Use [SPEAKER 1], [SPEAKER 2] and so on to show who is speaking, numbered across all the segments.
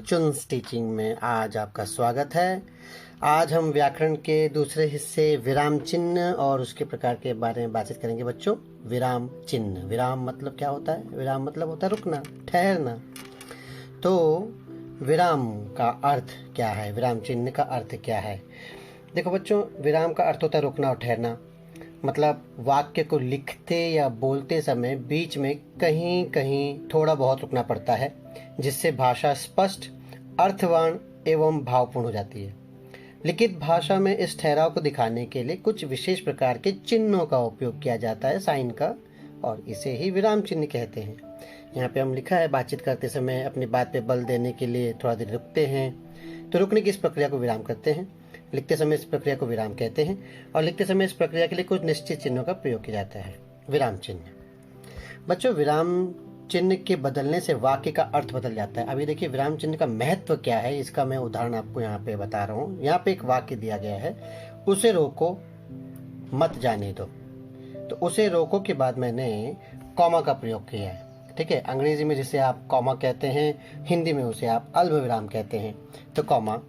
[SPEAKER 1] Fortunes teaching में आज आपका स्वागत है। आज हम व्याकरण के दूसरे हिस्से विराम चिन्ह और उसके प्रकार के बारे में बातचीत करेंगे बच्चों। विराम चिन्ह, विराम मतलब क्या होता है? विराम मतलब होता है रुकना, ठहरना। तो विराम का अर्थ क्या है? विराम चिन्ह का अर्थ क्या है? देखो बच्चों, विराम का अर्थ होता है रुकना और ठहरना। मतलब वाक्य को लिखते या बोलते समय बीच में कहीं कहीं थोड़ा बहुत रुकना पड़ता है, जिससे भाषा स्पष्ट, अर्थवान एवं भावपूर्ण हो जाती है। लिखित भाषा में इस ठहराव को दिखाने के लिए कुछ विशेष प्रकार के चिन्हों का उपयोग किया जाता है, साइन का, और इसे ही विराम चिन्ह कहते हैं। यहाँ पे हम लिखा है, बातचीत करते समय अपनी बात पे बल देने के लिए थोड़ा देर रुकते हैं, तो रुकने की इस प्रक्रिया को विराम कहते हैं। लिखते समय इस प्रक्रिया को विराम कहते हैं, और लिखते समय इस प्रक्रिया के लिए कुछ निश्चित चिन्हों का प्रयोग किया जाता है। विराम चिन्ह बच्चों, विराम चिन्ह के बदलने से वाक्य का अर्थ बदल जाता है। अभी देखिए विराम चिन्ह का महत्व क्या है, इसका मैं उदाहरण आपको यहाँ पे बता रहा हूँ। यहाँ पे एक वाक्य दिया गया है, उसे रोको मत जाने दो। तो उसे रोको के बाद मैंने कॉमा का प्रयोग किया है, ठीक है। अंग्रेजी में जिसे आप कॉमा कहते हैं, हिंदी में उसे आप अल्प विराम कहते हैं। तो कॉमा,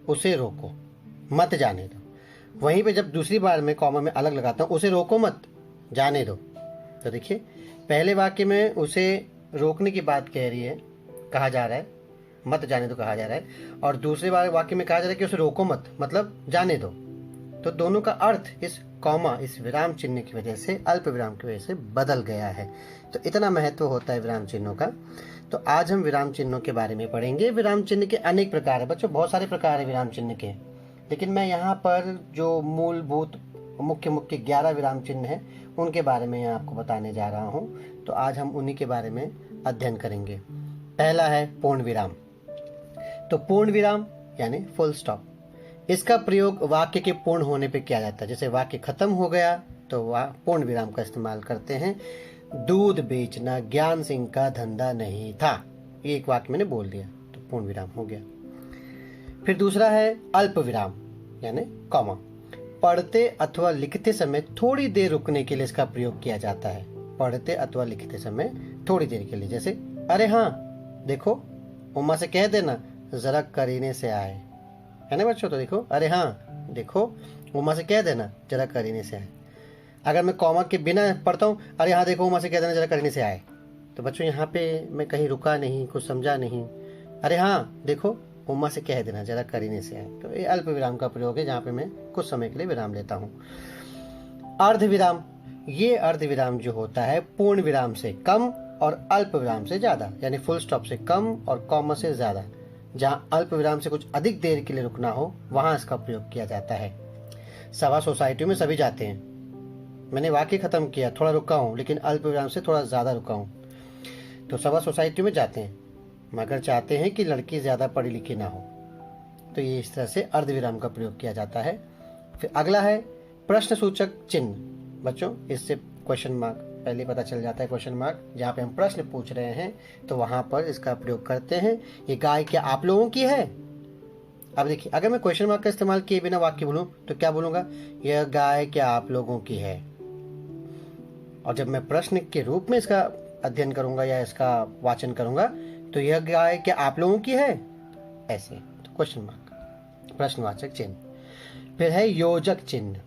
[SPEAKER 1] उसे रोको मत जाने दो। वहीं पे जब दूसरी बार में कॉमा में अलग लगाता हूँ, उसे रोको मत जाने दो। तो देखिए पहले वाक्य में उसे रोकने की बात कह रही है, कहा जा रहा है, मत जाने दो कहा जा रहा है, और दूसरे वाक्य में कहा जा रहा है कि उसे रोको मत, मतलब जाने दो। तो दोनों का अर्थ इस कॉमा, इस विराम चिन्ह की वजह से, अल्प विराम की वजह से बदल गया है। तो इतना महत्व होता है विराम चिन्हों का। तो आज हम विराम चिन्हों के बारे में पढ़ेंगे। विराम चिन्ह के अनेक प्रकार है बच्चों, बहुत सारे प्रकार है विराम चिन्ह के, लेकिन मैं यहाँ पर जो मूलभूत मुख्य 11 विराम चिन्ह हैं उनके बारे में आपको बताने जा रहा हूँ। तो आज हम उन्हीं के बारे में अध्ययन करेंगे। पहला है पूर्ण विराम। तो पूर्ण विराम यानी फुल स्टॉप, इसका प्रयोग वाक्य के पूर्ण होने पे किया जाता है। जैसे वाक्य खत्म हो गया तो वह पूर्ण विराम का इस्तेमाल करते हैं। दूध बेचना ज्ञान सिंह का धंधा नहीं था, ये एक वाक्य मैंने बोल दिया तो पूर्ण विराम हो गया। फिर दूसरा है अल्प विराम यानी कॉमा। पढ़ते अथवा लिखते समय थोड़ी देर रुकने के लिए इसका प्रयोग किया जाता है। पढ़ते अथवा लिखते समय थोड़ी देर के लिए, जैसे अरे हाँ देखो उमा से कह देना जरा करीने से आए, है ना बच्चों। तो देखो अरे हाँ देखो उमा से कह देना जरा करीने से आए। अगर मैं कॉमा के बिना पढ़ता हूँ, अरे हाँ देखो उमा से कह देना जरा करीने से आए, तो बच्चों यहाँ पे मैं कहीं रुका नहीं, कुछ समझा नहीं। अरे हाँ देखो उम्मा से कह देना जरा करीने से आए। तो ये अल्प विराम का प्रयोग है, जहाँ पे मैं कुछ समय के लिए विराम लेता हूँ। अर्ध विराम, ये अर्ध विराम जो होता है पूर्ण विराम से कम और अल्प विराम से ज्यादा, यानी फुल स्टॉप से कम और कॉमा से ज्यादा। जहाँ अल्प विराम से कुछ अधिक देर के लिए रुकना हो वहां इसका प्रयोग किया जाता है। सभा सोसाइटी में सभी जाते हैं, मैंने वाक्य खत्म किया, थोड़ा रुका हूँ, लेकिन अल्प विराम से थोड़ा ज्यादा रुका हूँ, तो सभा सोसाइटी में जाते हैं, मगर चाहते हैं कि लड़की ज्यादा पढ़ी लिखी ना हो। तो ये इस तरह से अर्धविराम का प्रयोग किया जाता है। फिर अगला है प्रश्न सूचक चिन्ह। बच्चों इससे क्वेश्चन मार्क पहले पता चल जाता है, क्वेश्चन मार्क, जहाँ पे हम प्रश्न पूछ रहे हैं तो वहां पर इसका प्रयोग करते हैं। ये गाय क्या आप लोगों की है? अब देखिए अगर मैं क्वेश्चन मार्क का इस्तेमाल किए बिना वाक्य बोलूं तो क्या बोलूंगा? यह गाय क्या आप लोगों की है। और जब मैं प्रश्न के रूप में इसका अध्ययन करूंगा या इसका वाचन करूंगा तो यह गाय क्या आप लोगों की है, ऐसे। तो क्वेश्चन मार्क, प्रश्नवाचक चिन्ह। फिर है योजक चिन्ह।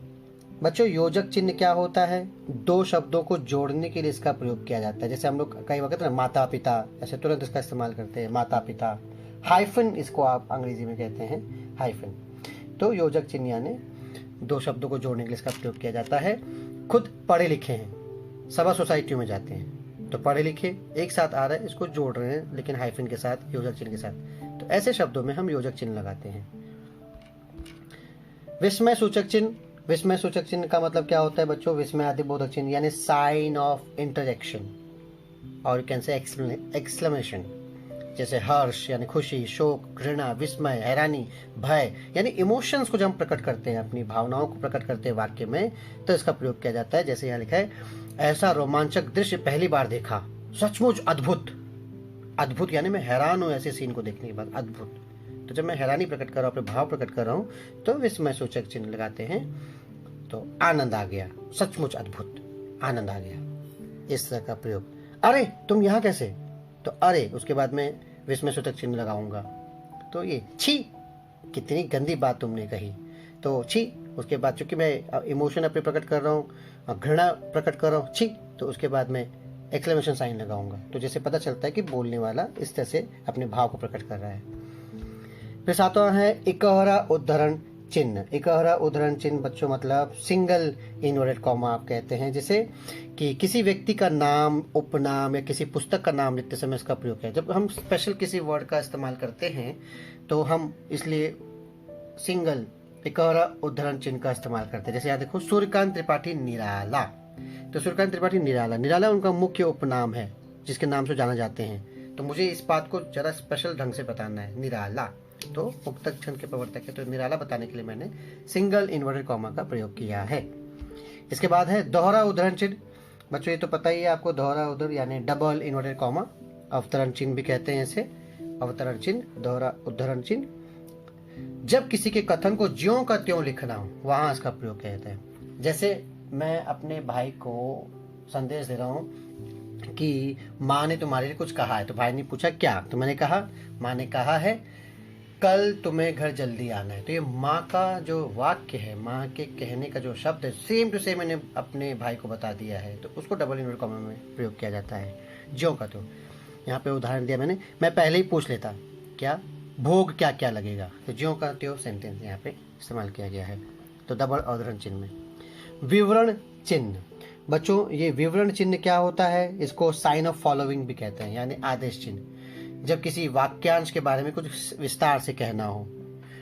[SPEAKER 1] बच्चों योजक चिन्ह क्या होता है? दो शब्दों को जोड़ने के लिए इसका प्रयोग किया जाता है। जैसे हम लोग कई वक्त ना माता पिता, ऐसे तुरंत इसका इस्तेमाल करते हैं, माता पिता। हाइफन इसको आप अंग्रेजी में कहते हैं, हाइफन। तो योजक चिन्ह यानी दो शब्दों को जोड़ने के लिए इसका प्रयोग किया जाता है। खुद पढ़े लिखे हैं, सभा सोसाइटियों में जाते हैं, तो पढ़े लिखे एक साथ आ रहा है, इसको जोड़ रहे हैं लेकिन हाइफन के साथ, योजक चिन्ह के साथ। तो ऐसे शब्दों में हम योजक चिन्ह लगाते हैं। विस्मय सूचक चिन्ह। विस्मय सूचक चिन्ह का मतलब क्या होता है बच्चों? विस्मय आदि बोधक चिन्ह यानी साइन ऑफ इंटरजेक्शन, और यू कैन से एक्सक्लेमेशन। जैसे हर्ष यानी खुशी, शोक, घृणा, विस्मय, हैरानी, भय, यानी इमोशंस को जब हम प्रकट करते हैं, अपनी भावनाओं को प्रकट करते हैं वाक्य में, तो इसका प्रयोग किया जाता है। जैसे यहाँ लिखा है, ऐसा रोमांचक दृश्य पहली बार देखा, सचमुच अद्भुत। अद्भुत यानी मैं हैरान हूं ऐसे सीन को देखने के बाद, अद्भुत। तो जब मैं हैरानी प्रकट कर रहा हूँ, अपने भाव प्रकट कर रहा हूँ, तो विस्मय सूचक चिन्ह लगाते हैं। तो आनंद आ गया, सचमुच अद्भुत, आनंद आ गया, इस तरह का प्रयोग। अरे तुम यहाँ कैसे? तो अरे उसके बाद में विस्मय सूचक चिन्ह लगाऊंगा, तो ये छी, कितनी गंदी बात तुमने कही, तो छी। उसके बाद चूंकि मैं इमोशन अपने प्रकट कर रहा हूँ, घृणा प्रकट कर रहा हूँ, छी, तो उसके बाद मैं एक्सक्लेमेशन साइन लगाऊंगा, तो जैसे पता चलता है कि बोलने वाला इस तरह से अपने भाव को प्रकट कर रहा है। फिर सातवां है इकहरा उद्धरण चिन्ह। इकहरा उद्धरण चिन्ह बच्चों मतलब सिंगल इनवर्टेड कॉमा आप कहते हैं, जैसे कि किसी व्यक्ति का नाम, उपनाम या किसी पुस्तक का नाम लिखते समय इसका प्रयोग है। जब हम स्पेशल किसी वर्ड का इस्तेमाल करते हैं तो हम इसलिए सिंगल इकहरा उद्धरण चिन्ह का इस्तेमाल करते हैं। जैसे यहाँ देखो, सूर्यकांत त्रिपाठी निराला, तो सूर्यकांत त्रिपाठी निराला, निराला उनका मुख्य उपनाम है जिसके नाम से जाना जाते हैं। तो मुझे इस बात को जरा स्पेशल ढंग से बताना है, निराला तो मुक्तक छंद के प्रवर्तक है, तो निराला बताने के लिए मैंने सिंगल इन्वर्टेड कॉमा का प्रयोग किया है। इसके बाद है दोहरा उद्धरण चिन्ह। बच्चों ये तो पता ही है आपको, दोहरा उद्धरण यानी डबल इन्वर्टेड कॉमा, अवतरण चिन्ह भी कहते हैं इसे, अवतरण चिन्ह, दोहरा उद्धरण चिन्ह। जब किसी के कथन को ज्यों का त्यों लिखना हो वहां इसका प्रयोग कहते हैं। जैसे मैं अपने भाई को संदेश दे रहा हूँ कि माँ ने तुम्हारे लिए कुछ कहा है, तो भाई ने पूछा क्या, तो मैंने कहा माँ ने कहा है कल तुम्हें घर जल्दी आना है। तो ये माँ का जो वाक्य है, माँ के कहने का जो शब्द है, सेम टू सेम मैंने अपने भाई को बता दिया है, तो उसको डबल इन्वर्टेड कॉमा में प्रयोग किया जाता है, ज्यों का त्यों। यहाँ पे उदाहरण दिया मैंने, मैं पहले ही पूछ लेता क्या भोग क्या क्या लगेगा, तो ज्यों का त्यों सेंटेंस यहाँ पे इस्तेमाल किया गया है, तो डबल उद्धरण चिन्ह में। विवरण चिन्ह बच्चों, ये विवरण चिन्ह क्या होता है, इसको साइन ऑफ फॉलोइंग भी कहते हैं, यानी आदेश चिन्ह। जब किसी वाक्यांश के बारे में कुछ विस्तार से कहना हो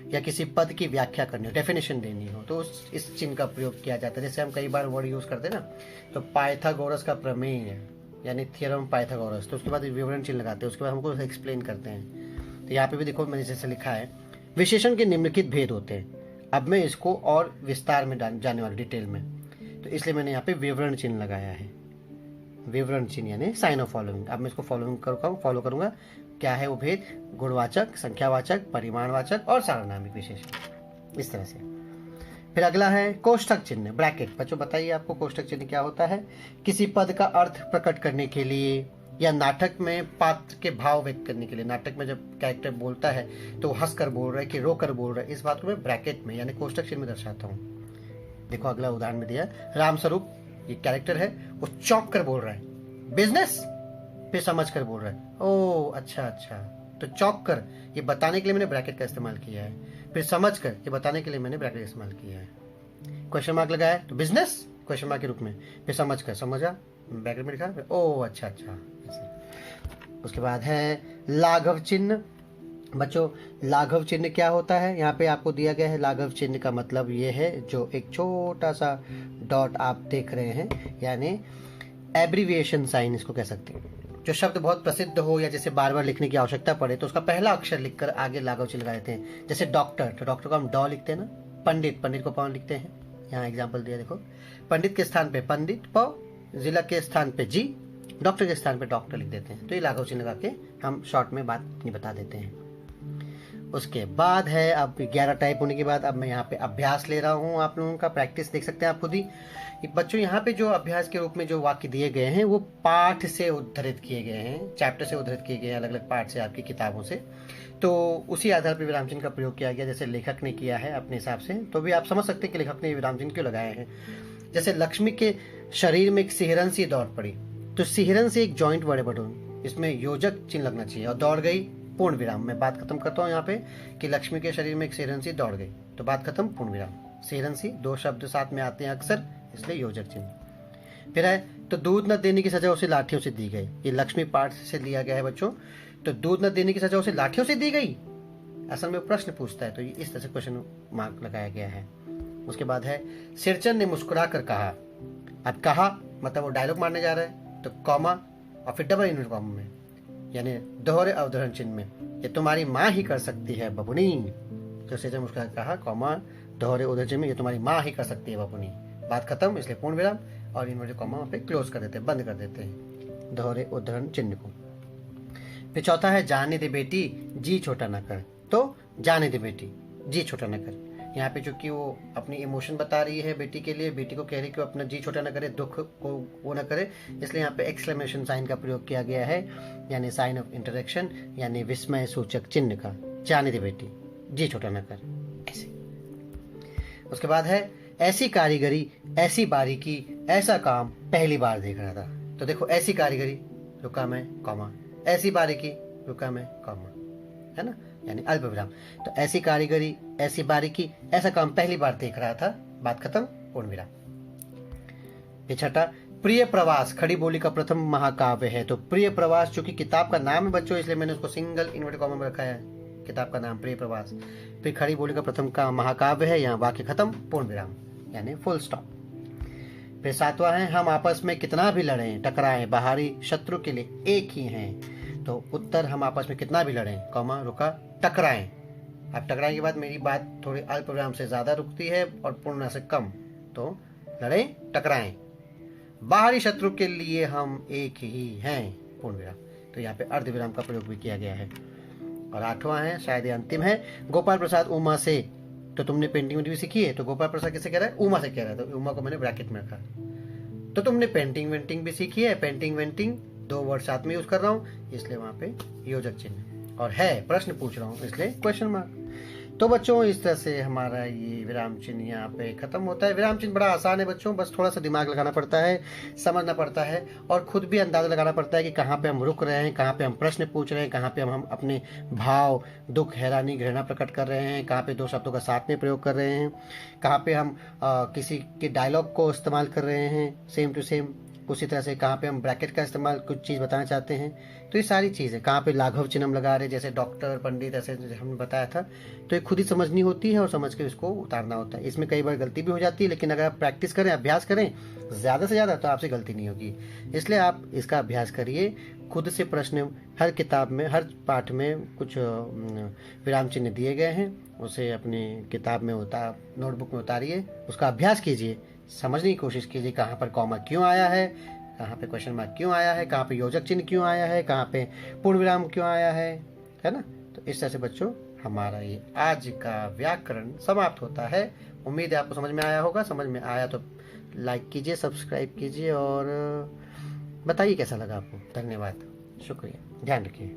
[SPEAKER 1] या किसी पद की व्याख्या करनी हो, डेफिनेशन देनी हो, तो इस चिन्ह का प्रयोग किया जाता है। जैसे हम कई बार वर्ड यूज करते हैं ना, तो पाइथागोरस का प्रमेय है यानी थियरम पाइथागोरस, तो उसके बाद विवरण चिन्ह लगाते हैं, उसके बाद हमको एक्सप्लेन करते हैं। तो यहाँ पे भी देखो मैंने जैसे लिखा है, विशेषण के निम्नलिखित भेद होते हैं। अब मैं इसको और विस्तार में जाने वाला डिटेल में, तो इसलिए मैंने यहाँ पे विवरण चिन्ह लगाया है, विवरण चिन्ह यानी साइन ऑफ फॉलोइंग। अब मैं इसको फॉलो करूंगा। क्या है वो भेद, गुणवाचक, संख्यावाचक, परिमाणवाचक और सार्वनामिक विशेषण, इस तरह से। फिर अगला है कोष्ठक चिन्ह, ब्रैकेट। बच्चों बताइए आपको कोष्ठक चिन्ह क्या होता है। किसी पद का अर्थ प्रकट करने के लिए या नाटक में पात्र के भाव व्यक्त करने के लिए, नाटक में जब कैरेक्टर बोलता है तो हंसकर बोल रहा है कि रोकर बोल रहा है, इस बात को मैं ब्रैकेट में यानी कोष्ठक चिन्ह में दर्शाता हूँ। देखो अगला उदाहरण में दिया, रामस्वरूप ये कैरेक्टर है, वो चौंक कर बोल रहा है बिजनेस, फिर समझ कर बोल रहा है ओ अच्छा अच्छा, तो चौंक कर ये बताने के लिए मैंने ब्रैकेट का इस्तेमाल किया है, फिर समझ कर ये बताने के लिए मैंने ब्रैकेट का इस्तेमाल किया है। क्वेश्चन मार्क लगाया है तो बिजनेस क्वेश्चन मार्क के रूप में, फिर समझ कर, समझा ब्रैकेट में लिखा, ओ अच्छा अच्छा ऐसे। उसके बाद है लाघव चिन्ह। बच्चों लाघव चिन्ह क्या होता है, यहाँ पे आपको दिया गया है। लाघव चिन्ह का मतलब ये है, जो एक छोटा सा डॉट आप देख रहे हैं, यानी एब्रीविएशन साइन इसको कह सकते हैं। जो शब्द बहुत प्रसिद्ध हो या जैसे बार बार लिखने की आवश्यकता पड़े तो उसका पहला अक्षर लिखकर आगे लाघव चिन्ह लगा देते हैं। जैसे डॉक्टर, तो डॉक्टर को हम डॉ लिखते हैं ना, पंडित, पंडित को पौ लिखते हैं। यहाँ एग्जाम्पल दिया देखो, पंडित के स्थान पे पंडित पौ, जिला के स्थान पे जी, डॉक्टर के स्थान पे डॉक्टर लिख देते हैं। तो ये लाघव चिन्ह लगा के हम शॉर्ट में बात नहीं बता देते हैं। उसके बाद है, अब 11 टाइप होने के बाद अब मैं यहाँ पे अभ्यास ले रहा हूँ, आप लोगों का प्रैक्टिस देख सकते हैं आप खुद ही। बच्चों यहाँ पे जो अभ्यास के रूप में जो वाक्य दिए गए हैं वो पाठ से उद्धृत किए गए हैं, चैप्टर से उद्धृत किए गए हैं, अलग अलग पाठ से आपकी किताबों से। तो उसी आधार पर विराम चिन्ह का प्रयोग किया गया, जैसे लेखक ने किया है अपने हिसाब से। तो भी आप समझ सकते हैं कि लेखक ने विराम चिन्ह क्यों लगाए हैं। जैसे लक्ष्मी के शरीर में एक सिहरन सी दौड़ पड़ी, तो सिहरन से एक जॉइंट वर्ड है बटन, इसमें योजक चिन्ह लगना चाहिए, और दौड़ गई पूर्ण विराम। मैं बात खत्म करता हूँ यहाँ पे कि लक्ष्मी के शरीर में एक सिहरन सी दौड़ गई, तो बात खत्म, पूर्ण विराम। सिहरन सी दो शब्द साथ में आते हैं अक्सर, इसलिए योजक चिन्ह। फिर है, तो दूध न देने की सजा उसे लाठियों से दी गई। ये लक्ष्मी पाठ से लिया गया है बच्चों। तो दूध न देने की सजा उसे लाठियों से दी गई, असल में प्रश्न पूछता है, तो इस तरह से क्वेश्चन मार्क लगाया गया है। उसके बाद है, सिरचन ने मुस्कुरा कर कहा। अब कहा मतलब वो डायलॉग मारने जा रहा है, तो कॉमा और फिर डबल इन्वर्टेड कॉमा में, यानी दोहरे अवतरण चिन्ह में, ये तुम्हारी माँ ही कर सकती है बबुनी। तो सिरचन मुस्कुरा कर कहा, कॉमा दोहरे उद्धरण चिन्ह में, ये तुम्हारी माँ ही कर सकती है बबुनी, बात खत्म, इसलिए पूर्ण विराम और इन्वर्टेड कॉमा पे क्लोज कर देते हैं, बंद कर देते हैं दोहरे उद्धरण चिन्ह को। फिर चौथा है, जाने दे बेटी जी छोटा न कर। तो जाने दे बेटी जी छोटा न कर, यहाँ पे चूंकि वो अपनी इमोशन बता रही है बेटी के लिए, बेटी को कह रही है कि वो अपना जी छोटा न करे, दुख को वो न करे, इसलिए यहाँ पे एक्सक्लेमेशन साइन का प्रयोग किया गया है, यानी साइन ऑफ इंटरेक्शन, यानी विस्मय सूचक चिन्ह का। जाने दे बेटी, जी छोटा न कर, ऐसे। उसके बाद है ऐसी कारीगरी, ऐसी बारीकी, ऐसा काम पहली बार देख रहा था। तो देखो ऐसी कारीगरी, रुका मैं, कॉमा, ऐसी बारीकी, रुका मैं, कॉमा, है ना, यानी अल्प विराम। तो ऐसी कारीगरी, ऐसी बारीकी, ऐसा काम पहली बार देख रहा था, बात खत्म, पूर्ण विराम। फिर छठा, प्रिय प्रवास खड़ी बोली का प्रथम महाकाव्य है। तो प्रिय प्रवास चूंकि किताब का नाम है बच्चों, इसलिए मैंने उसको सिंगल इन्वर्टेड कॉमा में रखा है, किताब का नाम प्रिय प्रवास। फिर खड़ी बोली का प्रथम का महाकाव्य है, यहाँ वाक्य खत्म, पूर्ण विराम, यानी फुल स्टॉप। फिर सातवां है, हम आपस में कितना भी लड़ें टकराएं, बाहरी शत्रु के लिए एक ही हैं। तो उत्तर, हम आपस में कितना भी लड़ें, कॉमा, रुका, टकराएं। अब टकराएं के बाद मेरी बात थोड़ी अल्प विराम से ज्यादा रुकती है और पूर्ण से कम, तो लड़ें टकराएं, बाहरी शत्रु के लिए हम एक ही हैं, पूर्ण विराम। तो यहाँ पे अर्ध विराम का प्रयोग भी किया गया है। और आठवां है, शायद ये अंतिम है, गोपाल प्रसाद उमा से। तो तुमने पेंटिंग भी सीखी है, तो गोपाल प्रसाद किससे कह रहा है, उमा से कह रहा है, तो उमा को मैंने ब्रैकेट में रखा। तो तुमने पेंटिंग वेंटिंग भी सीखी है, पेंटिंग वेंटिंग दो वर्ड साथ में यूज कर रहा हूँ, इसलिए वहां पे योजक चिन्ह, और है प्रश्न पूछ रहा हूँ इसलिए क्वेश्चन मार्क। तो बच्चों इस तरह से हमारा ये विराम चिन्ह यहाँ पे खत्म होता है। विराम चिन्ह बड़ा आसान है बच्चों, बस थोड़ा सा दिमाग लगाना पड़ता है, समझना पड़ता है, और खुद भी अंदाजा लगाना पड़ता है कि कहाँ पे हम रुक रहे हैं, कहाँ पे हम प्रश्न पूछ रहे हैं, कहाँ पे हम अपने भाव, दुख, हैरानी, घृणा प्रकट कर रहे हैं, कहाँ पे दो शब्दों का साथ में प्रयोग कर रहे हैं, कहाँ पे हम किसी के डायलॉग को इस्तेमाल कर रहे हैं सेम टू सेम, उसी तरह से कहाँ पे हम ब्रैकेट का इस्तेमाल कुछ चीज़ बताना चाहते हैं। तो ये सारी चीज़ें कहाँ पे लाघव चिन्ह हम लगा रहे हैं, जैसे डॉक्टर, पंडित, ऐसे हमने बताया था। तो ये खुद ही समझनी होती है और समझ के इसको उतारना होता है। इसमें कई बार गलती भी हो जाती है, लेकिन अगर आप प्रैक्टिस करें, अभ्यास करें ज़्यादा से ज़्यादा, तो आपसे गलती नहीं होगी। इसलिए आप इसका अभ्यास करिए, खुद से प्रश्न हर किताब में, हर पाठ में कुछ विराम चिन्ह दिए गए हैं, उसे अपनी किताब में नोटबुक में उतारिए, उसका अभ्यास कीजिए, समझने की कोशिश कीजिए कहाँ पर कॉमा क्यों आया है, कहाँ पे क्वेश्चन मार्क क्यों आया है, कहाँ पे योजक चिन्ह क्यों आया है, कहाँ पे पूर्ण विराम क्यों आया है ना। तो इस तरह से बच्चों हमारा ये आज का व्याकरण समाप्त होता है। उम्मीद है आपको समझ में आया होगा। समझ में आया तो लाइक कीजिए, सब्सक्राइब कीजिए और बताइए कैसा लगा आपको। धन्यवाद, शुक्रिया, ध्यान रखिए।